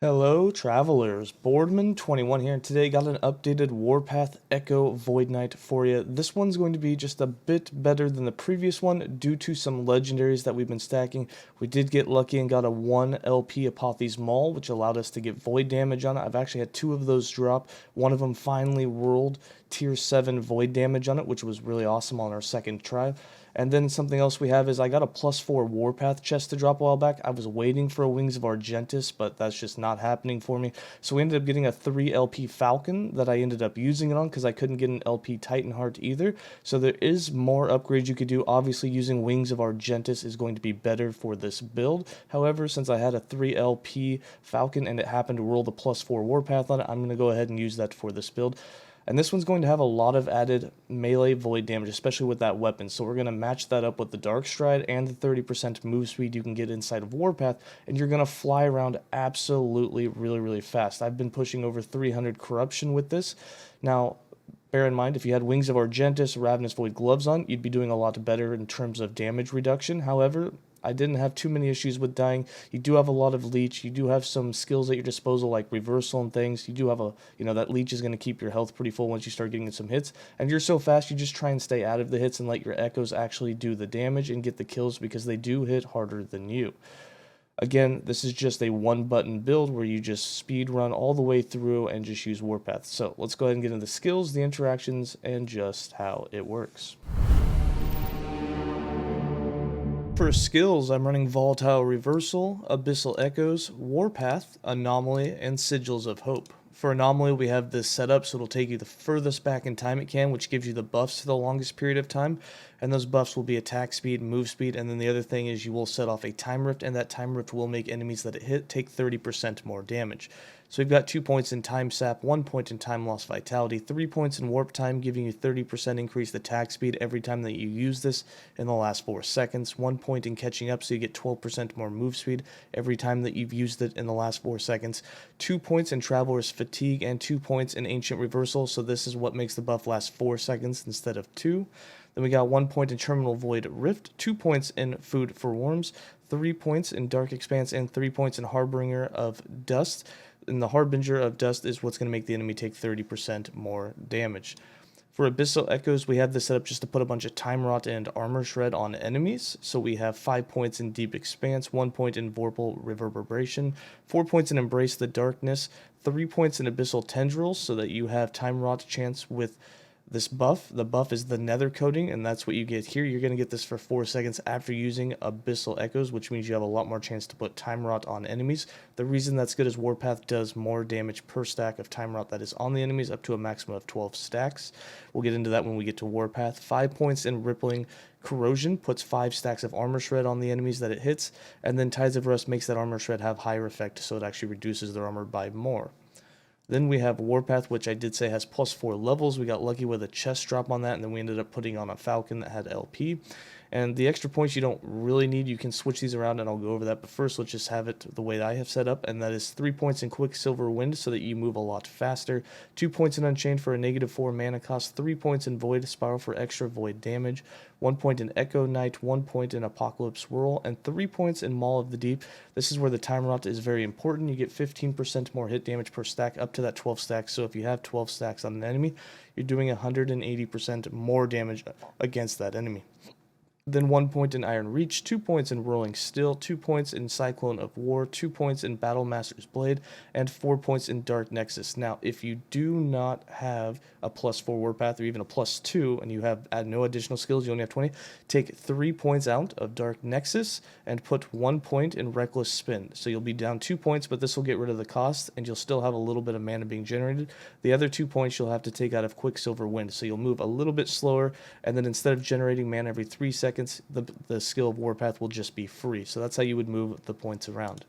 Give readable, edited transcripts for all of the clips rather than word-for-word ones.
Hello travelers, Boardman21 here, and today got an updated Warpath Echo Void Knight for you. This one's going to be just a bit better than the previous one due to some legendaries that we've been stacking. We did get lucky and got a 1 LP Apotheosis Maul, which allowed us to get void damage on it. I've actually had 2 of those drop. One of them finally rolled tier 7 void damage on it, which was really awesome on our second try. And then something else we have is I got a +4 Warpath chest to drop a while back. I was waiting for a Wings of Argenteus, but that's just not happening for me. So we ended up getting a 3 LP Falcon that I ended up using it on because I couldn't get an LP Titanheart either. So there is more upgrades you could do. Obviously using Wings of Argenteus is going to be better for this build. However, since I had a 3 LP Falcon and it happened to roll the +4 Warpath on it, I'm going to go ahead and use that for this build. And this one's going to have a lot of added melee void damage, especially with that weapon. So we're going to match that up with the Dark Stride and the 30% move speed you can get inside of Warpath, and you're going to fly around absolutely really fast. I've been pushing over 300 corruption with this. Now, bear in mind, if you had Wings of Argenteus, Ravenous Void gloves on, you'd be doing a lot better in terms of damage reduction. However, I didn't have too many issues with dying. You do have a lot of leech. You do have some skills at your disposal like reversal and things. You do have that leech is going to keep your health pretty full once you start getting some hits. And you're so fast, you just try and stay out of the hits and let your echoes actually do the damage and get the kills because they do hit harder than you. Again, this is just a one-button build where you just speed run all the way through and just use Warpath. So let's go ahead and get into the skills, the interactions, and just how it works. For skills, I'm running Volatile Reversal, Abyssal Echoes, Warpath, Anomaly, and Sigils of Hope. For Anomaly, we have this set up so it'll take you the furthest back in time it can, which gives you the buffs to the longest period of time. And those buffs will be attack speed, move speed, and then the other thing is you will set off a time rift, and that time rift will make enemies that it hit take 30% more damage. So we've got 2 points in time sap, 1 point in time loss vitality, 3 points in warp time, giving you 30% increased attack speed every time that you use this in the last 4 seconds, 1 point in catching up, so you get 12% more move speed every time that you've used it in the last 4 seconds, 2 points in traveler's fatigue, and 2 points in ancient reversal, so this is what makes the buff last 4 seconds instead of 2. Then we got 1 point in Terminal Void Rift, 2 points in Food for Worms, 3 points in Dark Expanse, and 3 points in Harbinger of Dust. And the Harbinger of Dust is what's going to make the enemy take 30% more damage. For Abyssal Echoes, we have this set up just to put a bunch of Time Rot and Armor Shred on enemies. So we have 5 points in Deep Expanse, 1 point in Vorpal Reverberation, 4 points in Embrace the Darkness, 3 points in Abyssal Tendrils so that you have Time Rot chance with this buff. The buff is the nether coating, and that's what you get here. You're going to get this for 4 seconds after using Abyssal Echoes, which means you have a lot more chance to put Time Rot on enemies. The reason that's good is Warpath does more damage per stack of Time Rot that is on the enemies, up to a maximum of 12 stacks. We'll get into that when we get to Warpath. 5 points in Rippling Corrosion puts 5 stacks of Armor Shred on the enemies that it hits, and then Tides of Rust makes that Armor Shred have higher effect, so it actually reduces their armor by more. Then we have Warpath, which I did say has +4 levels. We got lucky with a chest drop on that, and then we ended up putting on a Falcon that had LP. And the extra points you don't really need. You can switch these around, and I'll go over that. But first, let's just have it the way that I have set up, and that is 3 points in Quicksilver Wind so that you move a lot faster, 2 points in Unchained for a -4 mana cost, 3 points in Void Spiral for extra void damage, 1 point in Echo Knight, 1 point in Apocalypse Whirl, and 3 points in Maul of the Deep. This is where the Time Rot is very important. You get 15% more hit damage per stack up to that 12 stacks. So if you have 12 stacks on an enemy, you're doing 180% more damage against that enemy. Then 1 point in Iron Reach, 2 points in Rolling Still, 2 points in Cyclone of War, 2 points in Battle Master's Blade, and 4 points in Dark Nexus. Now, if you do not have a +4 Warpath or even a +2, and you have no additional skills, you only have 20, take 3 points out of Dark Nexus and put 1 point in Reckless Spin. So you'll be down 2 points, but this will get rid of the cost, and you'll still have a little bit of mana being generated. The other 2 points you'll have to take out of Quicksilver Wind, so you'll move a little bit slower, and then instead of generating mana every 3 seconds, the skill of Warpath will just be free. So that's how you would move the points around.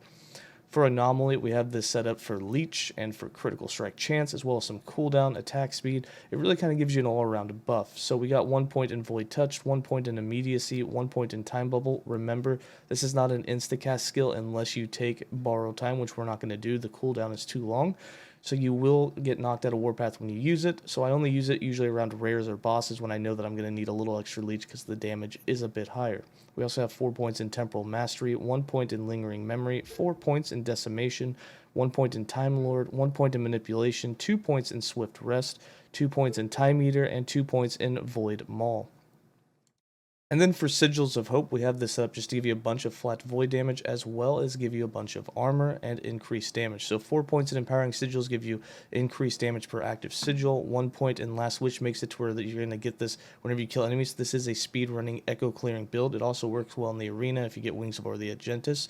For Anomaly, we have this set up for Leech and for Critical Strike Chance, as well as some cooldown, attack speed. It really kind of gives you an all-around buff. So we got 1 point in Void Touch, 1 point in Immediacy, 1 point in Time Bubble. Remember, this is not an insta-cast skill unless you take Borrow Time, which we're not going to do. The cooldown is too long. So you will get knocked out of Warpath when you use it. So I only use it usually around rares or bosses when I know that I'm going to need a little extra leech because the damage is a bit higher. We also have 4 points in Temporal Mastery, 1 point in Lingering Memory, 4 points in Decimation, 1 point in Time Lord, 1 point in Manipulation, 2 points in Swift Rest, 2 points in Time Eater, and 2 points in Void Maul. And then for Sigils of Hope, we have this set up just to give you a bunch of flat void damage as well as give you a bunch of armor and increased damage. So 4 points in Empowering Sigils give you increased damage per active sigil. 1 point in Last Wish makes it to where that you're going to get this whenever you kill enemies. This is a speed running echo clearing build. It also works well in the arena if you get Wings of or the Argenteus.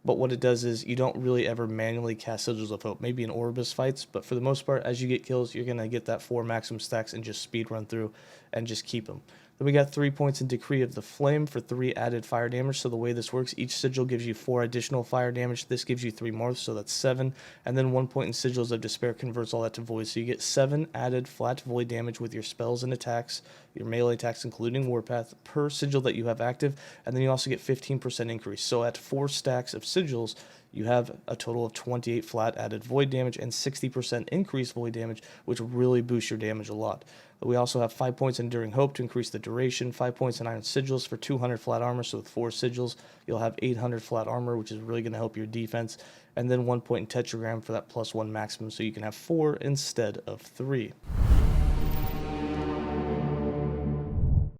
But what it does is you don't really ever manually cast Sigils of Hope, maybe in Orbis fights, but for the most part, as you get kills, you're going to get that 4 maximum stacks and just speed run through and just keep them. Then we got 3 points in Decree of the Flame for 3 added fire damage. So the way this works, each sigil gives you 4 additional fire damage. This gives you 3 more, so that's 7. And then 1 point in Sigils of Despair converts all that to void. So you get 7 added flat void damage with your spells and attacks, your melee attacks including Warpath, per sigil that you have active. And then you also get 15% increase. So at 4 stacks of sigils, you have a total of 28 flat added void damage and 60% increased void damage, which really boosts your damage a lot. We also have 5 points in Enduring Hope to increase the duration, 5 points in Iron Sigils for 200 flat armor, so with 4 sigils, you'll have 800 flat armor, which is really going to help your defense, and then 1 point in Tetragram for that +1 maximum, so you can have 4 instead of 3.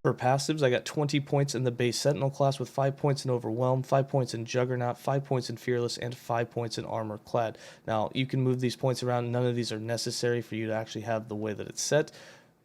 For passives, I got 20 points in the base Sentinel class with 5 points in Overwhelm, 5 points in Juggernaut, 5 points in Fearless, and 5 points in Armor Clad. Now, you can move these points around. None of these are necessary for you to actually have the way that it's set,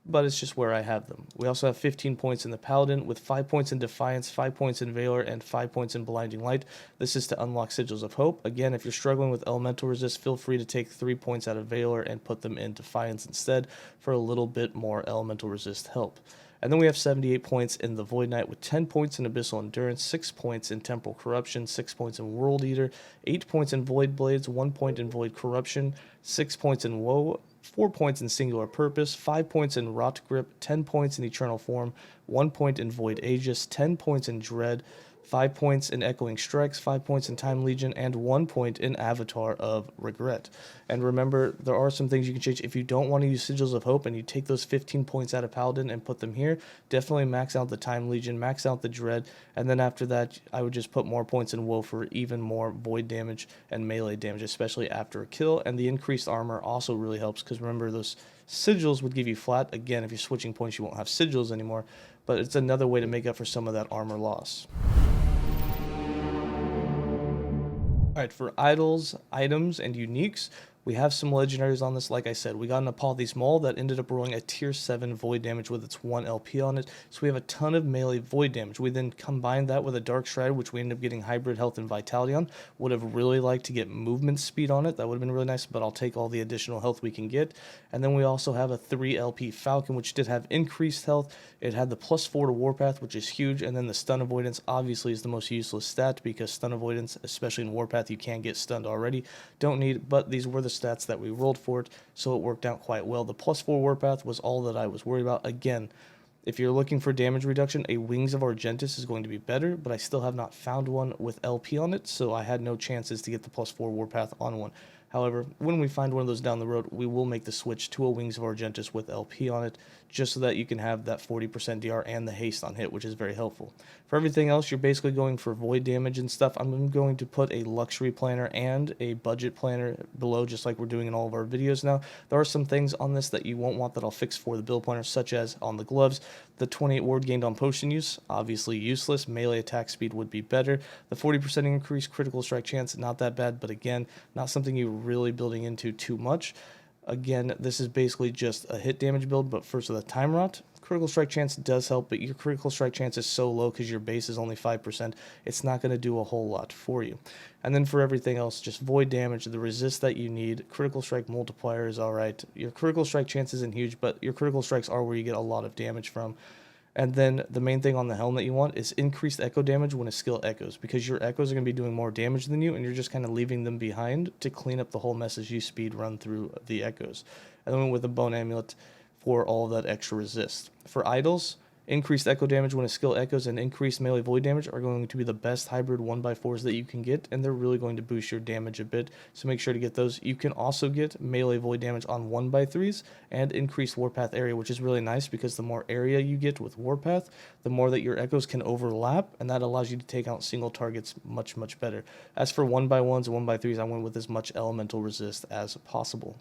but it's just where I have them. We also have 15 points in the Paladin with 5 points in Defiance, 5 points in Valor, and 5 points in Blinding Light. This is to unlock Sigils of Hope. Again, if you're struggling with Elemental Resist, feel free to take 3 points out of Valor and put them in Defiance instead for a little bit more Elemental Resist help. And then we have 78 points in the Void Knight with 10 points in Abyssal Endurance, 6 points in Temporal Corruption, 6 points in World Eater, 8 points in Void Blades, 1 point in Void Corruption, 6 points in Woe, 4 points in Singular Purpose, 5 points in Rot Grip, 10 points in Eternal Form, 1 point in Void Aegis, 10 points in Dread, 5 points in Echoing Strikes, 5 points in Time Legion, and 1 point in Avatar of Regret. And remember, there are some things you can change. If you don't want to use Sigils of Hope and you take those 15 points out of Paladin and put them here, definitely max out the Time Legion, max out the Dread, and then after that, I would just put more points in Woe for even more void damage and melee damage, especially after a kill. And the increased armor also really helps, because remember, those sigils would give you flat. Again, if you're switching points, you won't have sigils anymore, but it's another way to make up for some of that armor loss. Alright, for idols, items, and uniques, we have some legendaries on this. Like I said, we got an Apollo's Maul that ended up rolling a tier 7 void damage with its 1 LP on it, so we have a ton of melee void damage. We then combined that with a Dark Stride, which we ended up getting hybrid health and vitality on. Would have really liked to get movement speed on it. That would have been really nice, but I'll take all the additional health we can get. And then we also have a 3 LP Falcon, which did have increased health. It had the +4 to Warpath, which is huge, and then the stun avoidance obviously is the most useless stat, because stun avoidance, especially in Warpath, you can get stunned already. Don't need, but these were the stats that we rolled for it, so it worked out quite well. The +4 Warpath was all that I was worried about. Again, if you're looking for damage reduction, a Wings of Argenteus is going to be better, but I still have not found one with LP on it, so I had no chances to get the +4 Warpath on one. However, when we find one of those down the road, we will make the switch to a Wings of Argenteus with LP on it, just so that you can have that 40% DR and the haste on hit, which is very helpful. For everything else, you're basically going for void damage and stuff. I'm going to put a luxury planner and a budget planner below, just like we're doing in all of our videos now. There are some things on this that you won't want that I'll fix for the build planner, such as on the gloves, the 28 ward gained on potion use, obviously useless. Melee attack speed would be better. The 40% increased critical strike chance, not that bad, but again, not something you're really building into too much. Again, this is basically just a hit damage build, but first with a time rot. Critical strike chance does help, but your critical strike chance is so low because your base is only 5%. It's not going to do a whole lot for you. And then for everything else, just void damage, the resist that you need, critical strike multiplier is alright. Your critical strike chance isn't huge, but your critical strikes are where you get a lot of damage from. And then the main thing on the helm that you want is increased echo damage when a skill echoes, because your echoes are going to be doing more damage than you, and you're just kind of leaving them behind to clean up the whole mess as you speed run through the echoes. And then with the bone amulet for all of that extra resist. For idols, Increased echo damage when a skill echoes and increased melee void damage are going to be the best hybrid 1x4s that you can get, and they're really going to boost your damage a bit, so make sure to get those. You can also get melee void damage on 1x3s and increased Warpath area, which is really nice because the more area you get with Warpath, the more that your echoes can overlap, and that allows you to take out single targets much, much better. As for 1x1s and 1x3s, I went with as much elemental resist as possible.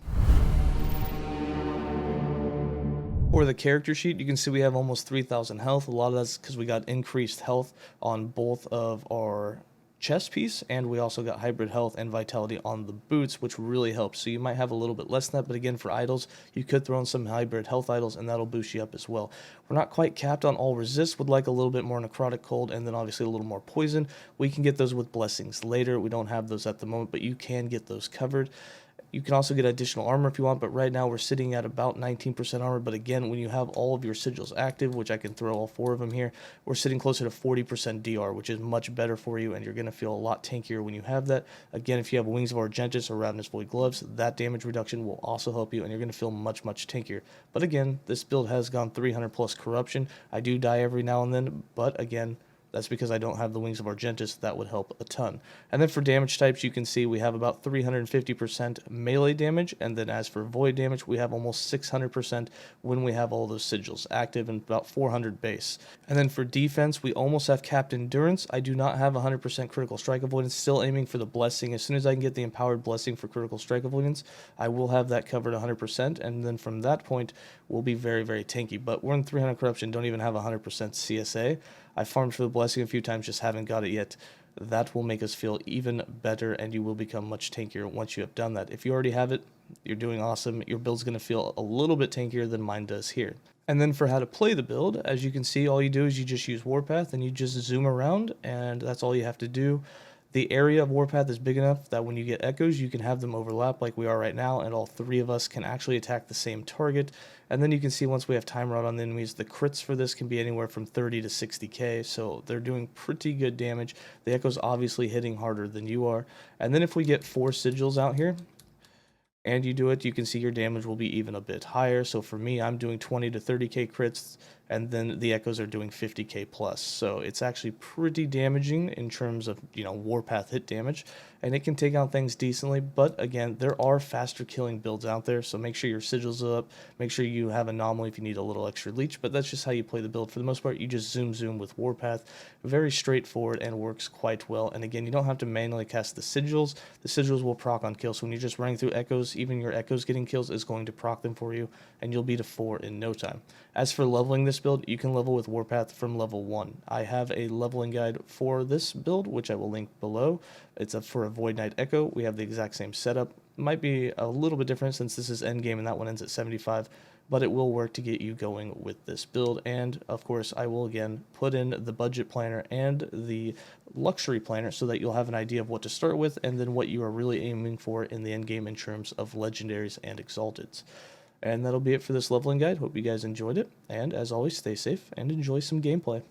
For the character sheet, you can see we have almost 3,000 health. A lot of that's because we got increased health on both of our chest piece, and we also got hybrid health and vitality on the boots, which really helps. So you might have a little bit less than that, but again, for idols, you could throw in some hybrid health idols, and that'll boost you up as well. We're not quite capped on all resist, would like a little bit more necrotic cold, and then obviously a little more poison. We can get those with blessings later. We don't have those at the moment, but you can get those covered. You can also get additional armor if you want, but right now we're sitting at about 19% armor. But again, when you have all of your sigils active, which I can throw all 4 of them here, we're sitting closer to 40% DR, which is much better for you, and you're going to feel a lot tankier when you have that. Again, if you have Wings of Argenteus or Ravenous Void Gloves, that damage reduction will also help you, and you're going to feel much, much tankier. But again, this build has gone 300 plus corruption. I do die every now and then, but again, that's because I don't have the Wings of Argenteus. That would help a ton. And then for damage types, you can see we have about 350% melee damage. And then as for void damage, we have almost 600% when we have all those sigils active, and about 400 base. And then for defense, we almost have capped endurance. I do not have 100% critical strike avoidance. Still aiming for the blessing. As soon as I can get the empowered blessing for critical strike avoidance, I will have that covered 100%. And then from that point, we'll be very, very tanky. But we're in 300 corruption, don't even have 100% CSA. I farmed for the blessing a few times, just haven't got it yet. That will make us feel even better, and you will become much tankier once you have done that. If you already have it, you're doing awesome. Your build's going to feel a little bit tankier than mine does here. And then for how to play the build, as you can see, all you do is you just use Warpath, and you just zoom around, and that's all you have to do. The area of Warpath is big enough that when you get echoes, you can have them overlap like we are right now, and all 3 of us can actually attack the same target. And then you can see once we have Time Rod on the enemies, the crits for this can be anywhere from 30 to 60k, so they're doing pretty good damage. The echoes obviously hitting harder than you are. And then if we get 4 sigils out here, and you do it, you can see your damage will be even a bit higher. So for me, I'm doing 20 to 30k crits, and then the echoes are doing 50k plus. So it's actually pretty damaging in terms of, Warpath hit damage, and it can take out things decently. But again, there are faster killing builds out there, so make sure your sigils are up, make sure you have Anomaly if you need a little extra leech, but that's just how you play the build. For the most part, you just zoom with Warpath. Very straightforward and works quite well. And again, you don't have to manually cast the sigils. The sigils will proc on kills. So when you're just running through echoes, even your echoes getting kills is going to proc them for you, and you'll be to 4 in no time. As for leveling this build, you can level with Warpath from level 1. I have a leveling guide for this build, which I will link below. It's for a Void Knight Echo. We have the exact same setup. Might be a little bit different since this is endgame and that one ends at 75, but it will work to get you going with this build. And of course, I will again put in the budget planner and the luxury planner so that you'll have an idea of what to start with and then what you are really aiming for in the endgame in terms of legendaries and exalteds. And that'll be it for this leveling guide. Hope you guys enjoyed it, and as always, stay safe and enjoy some gameplay.